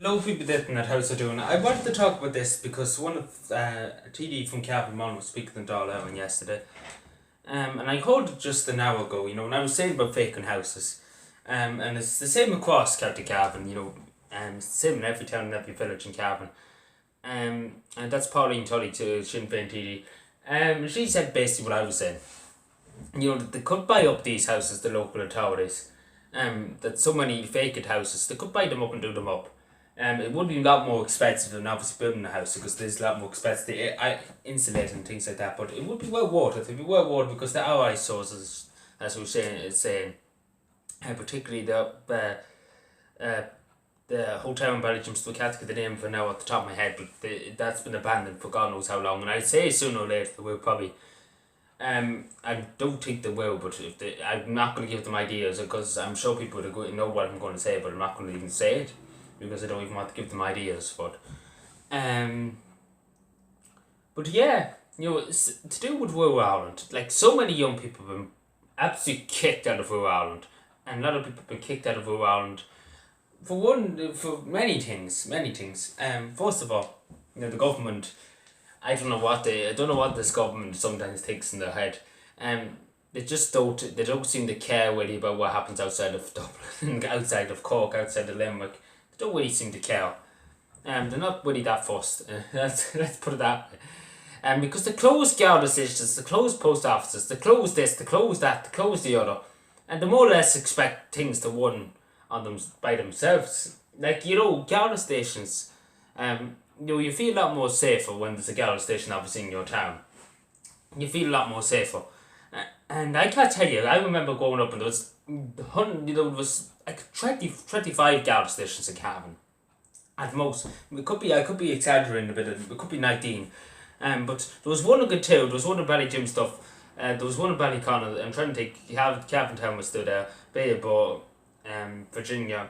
Hello people that how's it doing? I wanted to talk about this because one of TD from Cavan Mon was speaking to Dáil Éireann yesterday. And I heard it just an hour ago, and I was saying about vacant houses. And it's the same across County Cavan, it's the same in every town and every village in Cavan. And that's Pauline Tully to Sinn Féin TD. She said basically what I was saying. That they could buy up these houses, the local authorities. That so many vacant houses, they could buy them up and do them up. It would be a lot more expensive than obviously building a house because there's a lot more expensive to insulate and things like that. But it would be well worth it. It would be well worth it because the RI sources, as we were saying, is saying, particularly the hotel in Ballyjump, I can't get the name for now off the top of my head, but that's been abandoned for God knows how long. And I'd say sooner or later they will probably. I don't think they will, but I'm not going to give them ideas because I'm sure people are going to know what I'm going to say, but I'm not going to even say it because I don't even want to give them ideas. But yeah, it's to do with rural Ireland. Like so many young people have been absolutely kicked out of rural Ireland, and a lot of people have been kicked out of rural Ireland for many things. First of all, the government. I don't know what this government sometimes thinks in their head. They just don't. They don't seem to care really about what happens outside of Dublin, outside of Cork, outside of Limerick. They don't really seem to care. They're not really that fussed. Let's put it that way. Because they close Garda stations, they close post offices, they close this, they close that, they close the other, and they more or less expect things to run on them by themselves. Like Garda stations. You feel a lot more safer when there's a Garda station obviously in your town. You feel a lot more safer. And I can't tell you, I remember growing up and there was like 25 Garda stations in Cavan. At most. I could be exaggerating a bit, it could be 19. But there was one in Good Two, there was one in Ballyjump stuff, there was one in Ballyconnell, I'm trying to think, Cavan Town was still there, Bayabo, Virginia.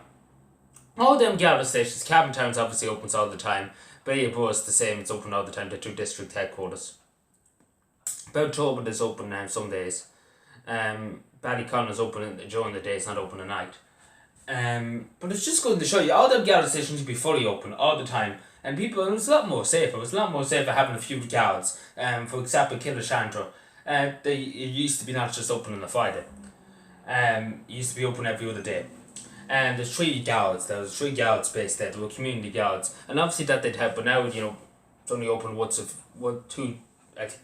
All them Garda stations, Cavan Town's obviously opens all the time. Bayabo is the same, it's open all the time, the two district headquarters. Beltobin is open now some days. Ballyconnell is open during the day, it's not open at night. But it's just going to show you, all them Garda stations will be fully open all the time. And it was a lot more safer. It was a lot more safer having a few guards. For example, Killashandra, it used to be not just open on a Friday. It used to be open every other day. And there's 3 guards. There was 3 guards based there. There were community guards, and obviously that did help. But now it's only open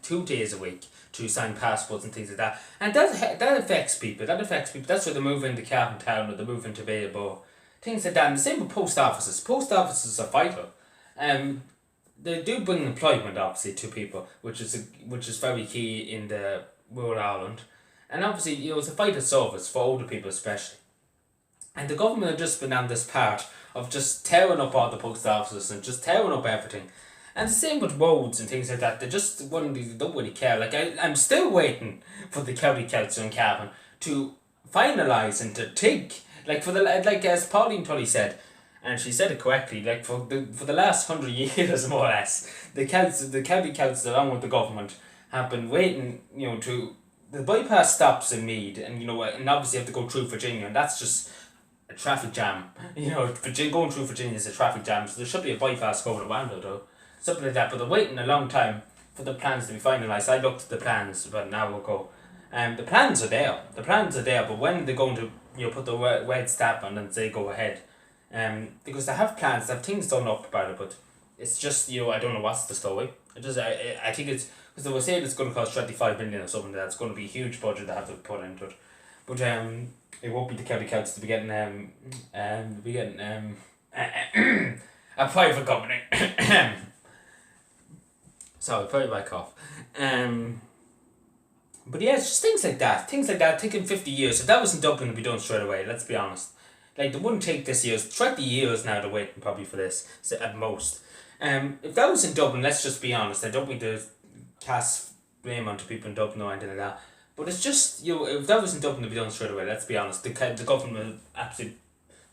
two days a week to sign passports and things like that. And that affects people. That's why they move into Cavan Town or they move into Bayabo, things like that. And the same with post offices. Post offices are vital. They do bring employment obviously to people, which is very key in the rural Ireland. And obviously it's a vital service for older people especially. And the government have just been on this part of just tearing up all the post offices and just tearing up everything. And the same with roads and things like that. They don't really care. Like I'm still waiting for the county council in Cavan to finalise and to think. Like as Pauline Tully said, and she said it correctly. Like for the last 100 years more or less, the county council along with the government have been waiting. The bypass stops in Meath, and and obviously you have to go through Virginia, and that's just a traffic jam. Going through Virginia is a traffic jam, so there should be a bypass going around it though. Something like that, but they're waiting a long time for the plans to be finalised. I looked at the plans about an hour ago. The plans are there. But when they're going to put the red stamp on and say go ahead. Because they have plans, they have things done up about it, but it's just, I don't know what's the story. I think it's, because they were saying it's going to cost 25 million or something, that's going to be a huge budget they have to put into it. But it won't be the county council to be getting a private company. Sorry, very bad cough. But yeah, it's just things like that, taking 50 years. If that was in Dublin, it'd be done straight away, let's be honest. Like, they wouldn't take this years, 30 years now they're waiting probably for this, at most. If that was in Dublin, let's just be honest, I don't mean to cast blame onto people in Dublin or anything like that, but it's just, if that was in Dublin, it'd be done straight away, let's be honest. The government, absolutely,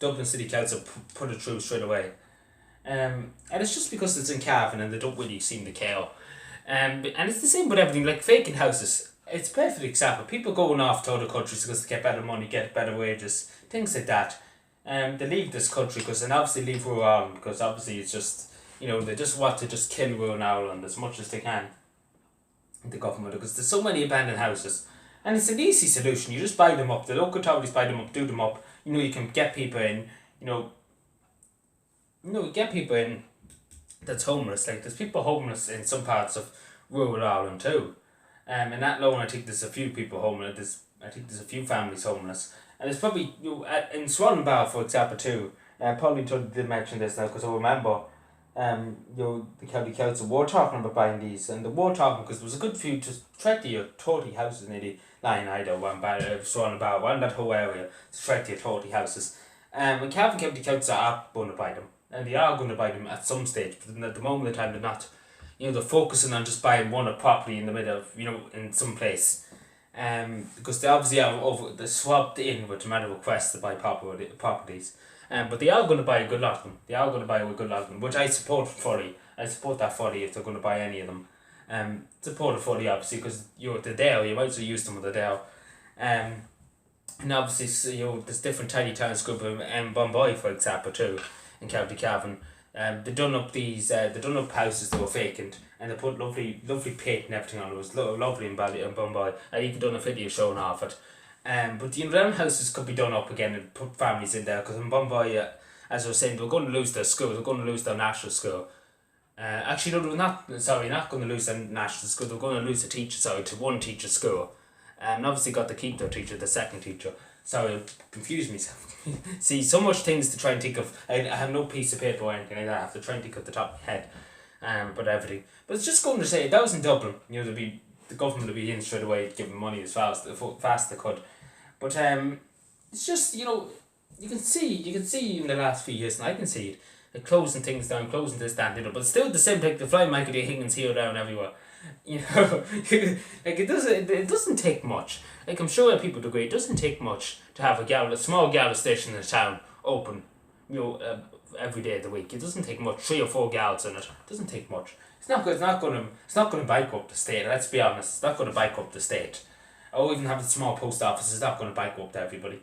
Dublin City Council put it through straight away. And it's just because it's in Cavan and they don't really seem to care. And it's the same with everything, like vacant houses. It's a perfect example. People going off to other countries because they get better money, get better wages, things like that. they leave this country because and obviously leave rural Ireland because obviously it's just they just want to just kill rural Ireland as much as they can. The government because there's so many abandoned houses, and it's an easy solution. You just buy them up. The local authorities buy them up, do them up. You can get people in. Get people in that's homeless. Like there's people homeless in some parts of rural Ireland too. And that alone, I think there's a few people homeless. I think there's a few families homeless, and it's probably in Swanbow, for example, too. Probably did mention this now because I remember, the county council were talking about buying these, and they were talking because there was a good few, just 20 or 30 houses nearly lying either one by Swanbow, one that whole area, 20 or 30 houses. And Cavan County Council are going to buy them, and they are going to buy them at some stage, but at the moment in time they're not. They're focusing on just buying one property in the middle of, in some place. Because they obviously they're swapped in with demand requests to buy properties. But they are going to buy a good lot of them. They are going to buy a good lot of them, which I support fully. I support that fully if they're going to buy any of them. Support it fully, obviously, because they're there, you might as well use them with the there. And obviously, there's different tiny towns, group in Bombay, for example, too, in County Cavan. They done up houses that were vacant, and they put lovely paint and everything on it. It was lovely in Bombay. I even done a video showing off it. But them houses could be done up again and put families in there because in Bombay, as I was saying, they're going to lose their school. They're going to lose their national school. Actually, no, they're not. Sorry, not going to lose their national school. They're going to lose a teacher. Sorry, to one teacher school. And obviously got to keep their teacher, the second teacher. Sorry, I confused myself. See, so much things to try and think of. I have no piece of paper or anything like that. I have to try and think of the top of my head. But everything. But it's just going to say, that was in Dublin. The government will be in straight away giving money as fast they could. But it's just, you can see in the last few years, and I can see it, like closing things down, closing this, that, but it's still the same thing, the flying Michael D. Higgins here, down, everywhere. Like it doesn't take much. Like I'm sure people would agree, it doesn't take much to have a small gas station in a town open, every day of the week. It doesn't take much. 3 or 4 gals in it. It doesn't take much. It's not going to bankrupt the state. Let's be honest. It's not going to bankrupt the state. Or even having small post offices is not going to bankrupt everybody.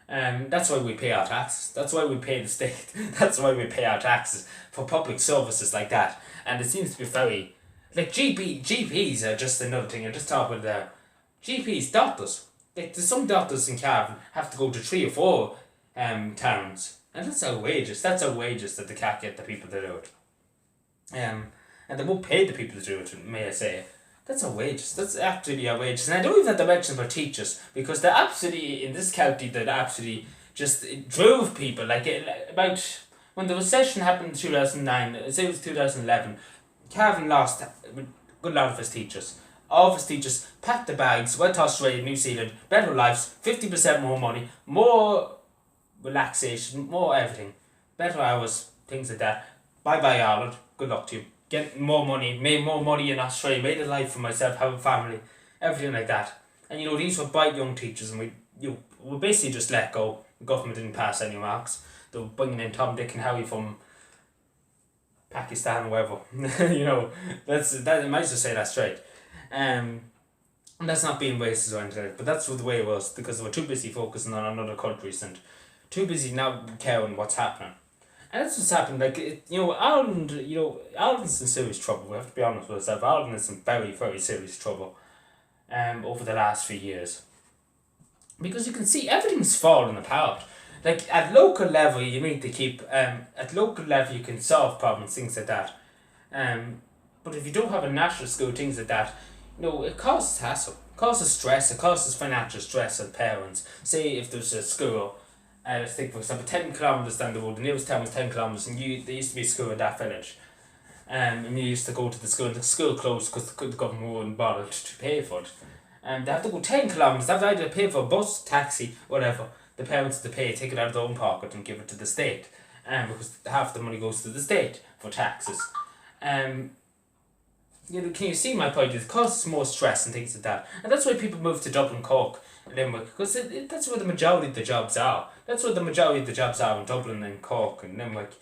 That's why we pay our taxes. That's why we pay the state. That's why we pay our taxes for public services like that. And it seems to be very like GPs are just another thing. I just talk about the GPs, doctors. Like there's some doctors in Cavan have to go to 3 or 4 towns. And that's outrageous. That's outrageous that they can't get the people to do it. And they won't pay the people to do it, may I say. That's outrageous. That's absolutely outrageous. And I don't even have to mention about teachers, because they're absolutely, in this county, they're absolutely just drove people. Like, about when the recession happened in 2009, say it was 2011, Cavan lost a good lot of his teachers. All of his teachers packed the bags, went to Australia, New Zealand, better lives, 50% more money, more relaxation, more everything, better hours, things like that. Bye bye Ireland, good luck to you. Get more money, made more money in Australia, made a life for myself, have a family, everything like that. And these were bright young teachers, and we basically just let go. The government didn't pass any marks. They were bringing in Tom, Dick and Harry from Pakistan or wherever. That I might as well say that straight. And that's not being racist or anything, but that's the way it was, because they were too busy focusing on other countries and too busy now caring what's happening. And that's what's happened. Like, Ireland, Ireland's in serious trouble. We have to be honest with ourselves. Ireland is in very, very serious trouble over the last few years. Because you can see everything's falling apart. Like, at local level, you need to keep... at local level, you can solve problems, things like that. But if you don't have a national school, things like that, it causes hassle. It causes stress. It causes financial stress on parents. Say if there's a school... let's think, for example, 10 kilometres down the road, the nearest town was 10 kilometres, and there used to be a school in that village. And you used to go to the school, and the school closed because the government wouldn't bother to pay for it. And they have to go 10 kilometres, they have to either pay for a bus, taxi, whatever. The parents have to pay, take it out of their own pocket and give it to the state. Because half the money goes to the state for taxes. Can you see my point? It causes more stress and things like that. And that's why people move to Dublin, Cork, Limerick, because that's where the majority of the jobs are. That's where the majority of the jobs are in Dublin and Cork and Limerick.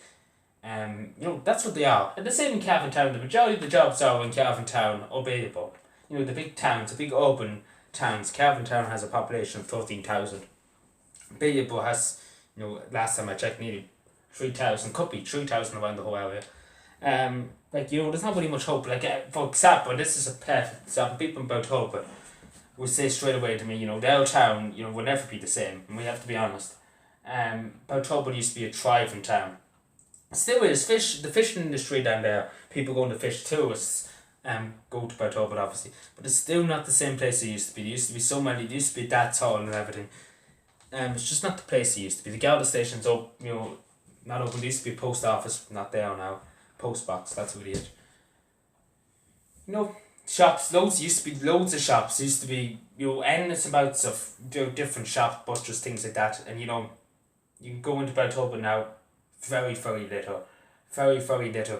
That's what they are. And the same in Cavan Town. The majority of the jobs are in Cavan Town or Ballybough. The big towns, the big urban towns. Cavan Town has a population of 13,000. Ballybough has, You know, last time I checked, nearly 3,000, could be 3,000 around the whole area. Like, you know, there's not really much hope. Like, for example, this is a perfect example. People about hope, but would say straight away to me, you know, the old town, you know, will never be the same, and we have to be honest. Baltobin used to be a thriving town. Still is. The fishing industry down there, people going to fish, tourists go to Baltobin obviously, but it's still not the same place it used to be. There used to be so many, there used to be that tall and everything. It's just not the place it used to be. The Gouda station's up, you know, not open. There used to be a post office, not there now. Post box, that's what it is. You know, shops, used to be loads of shops. There used to be, you know, endless amounts of, you know, different shop busters, things like that. And you know, you can go into Baltobin now, very very little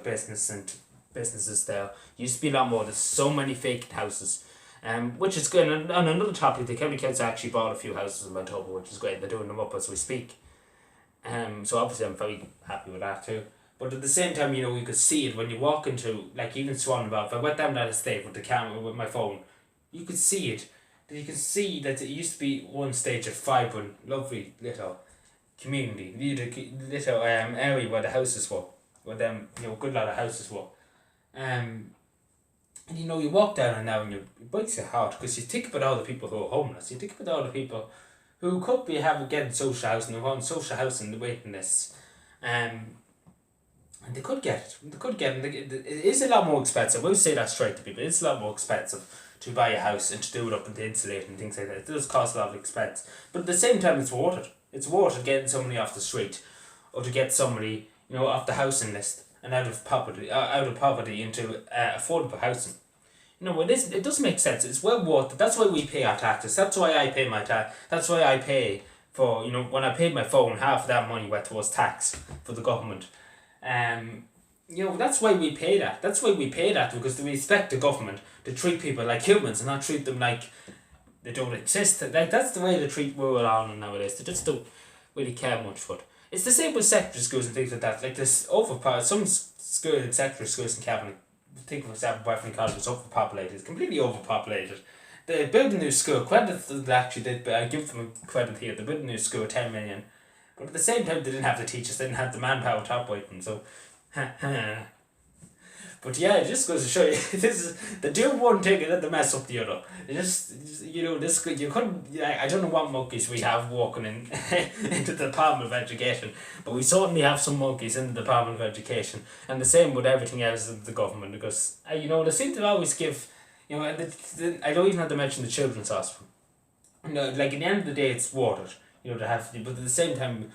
businesses there. Used to be a lot more. There's so many vacant houses, which is good. And on another topic, the county council actually bought a few houses in Baltobin, which is great. They're doing them up as we speak. So obviously I'm very happy with that too. But at the same time, you know, you could see it when you walk into, like, even Swanaba. If I went down that estate with the camera, with my phone, you could see it. You can see that it used to be one stage of vibrant, lovely little community, little area where the houses were, where them, you know, a good lot of houses were. And you know, you walk down and now and it breaks your heart because you think about all the people who are homeless. You think about all the people who could be getting social housing, who want social housing, the waiting lists. And they could get it. They could get it. It is a lot more expensive. We'll say that straight to people. It's a lot more expensive to buy a house and to do it up and to insulate and things like that. It does cost a lot of expense. But at the same time, it's worth it. It's worth it getting somebody off the street, or to get somebody, you know, off the housing list and out of poverty into affordable housing. You know, it does make sense. It's well worth it. That's why we pay our taxes. That's why I pay my tax. That's why I pay for, you know, when I paid my phone, half of that money went towards tax for the government. You know, that's why we pay that. That's why we pay that, because we expect the government to treat people like humans and not treat them like they don't exist. Like, that's the way they treat rural Ireland nowadays. They just don't really care much for it. It's the same with secondary schools and things like that. Like, this some secondary schools in Cavan, think for example, Bethany College is overpopulated. It's completely overpopulated. They built a new school. I give them credit here. They built a new school, 10 million. But at the same time, they didn't have the teachers, they didn't have the manpower to operate them, so... But yeah, it just goes to show you, they do one thing and then they mess up the other. You know, you couldn't... I don't know what monkeys we have walking in into the Department of Education, but we certainly have some monkeys in the Department of Education, and the same with everything else in the government, because, you know, they seem to always give... You know, I don't even have to mention the children's hospital. You know, like, at the end of the day, it's watered. You know, they have to, but at the same time,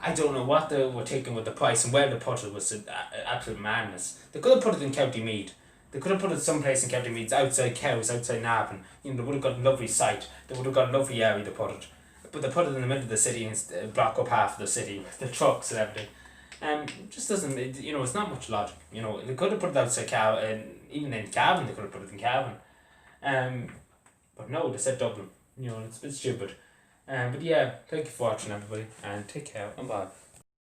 I don't know what they were taking with the price and where they put it was absolute madness. They could have put it in County Meath. They could have put it someplace in County Meath, outside Cowes, outside Navan. You know, they would have got a lovely site. They would have got a lovely area to put it. But they put it in the middle of the city and block up half of the city with the trucks and everything. It just doesn't, you know, it's not much logic. You know, they could have put it outside Cavan, even in Cavan, they could have put it in Cavan. But no, they said Dublin. You know, it's a bit stupid. But yeah, thank you for watching, everybody, and take care and bye.